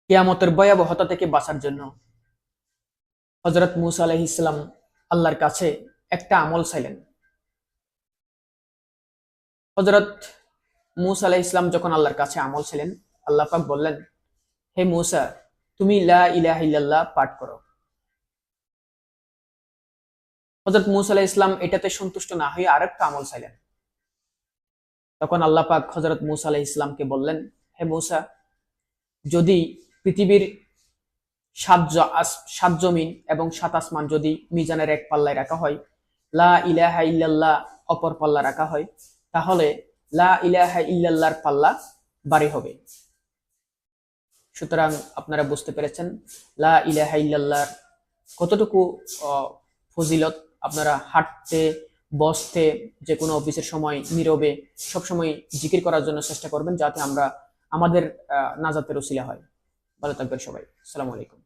কিয়ামতের ভয়াবহতা থেকে বাঁচার জন্য হযরত মূসা আলাইহিস সালাম আল্লাহর কাছে একটা আমল চাইলেন। হযরত মূসা আলাইহিস সালাম যখন আল্লাহর কাছে আমল চাইলেন, আল্লাহ পাক বললেন, হে মূসা, তুমি লা ইলাহা ইল্লাল্লাহ পাঠ করো। হযরত মূসা আলাইহিস সালাম এটাতে সন্তুষ্ট না হয়ে আরেকটা আমল চাইলেন। তখন আল্লাহ পাক হযরত মূসা আলাইহিস সালামকে বললেন, হে মূসা, যদি পৃথিবীর সাত জমিন এবং সাত আসমান যদি মিজানের এক পাল্লায় রাখা হয়, লা ইলাহা ইল্লাল্লাহ অপর পাল্লা রাখা হয়, তাহলে লা ইলাহা ইল্লাল্লাহর পাল্লা ভারী হবে। সুতরাং আপনারা বুঝতে পেরেছেন লা ইলাহা ইল্লাল্লাহর কতটুকু ফজিলত। আপনারা হাঁটতে, বসতে, যে কোনো অফিসের সময় নীরবে সবসময় জিকির করার জন্য চেষ্টা করবেন, যাতে আমরা আমাদের নাজাতের উসিলা হয়। ভালো থাকবেন সবাই। আসসালামু আলাইকুম।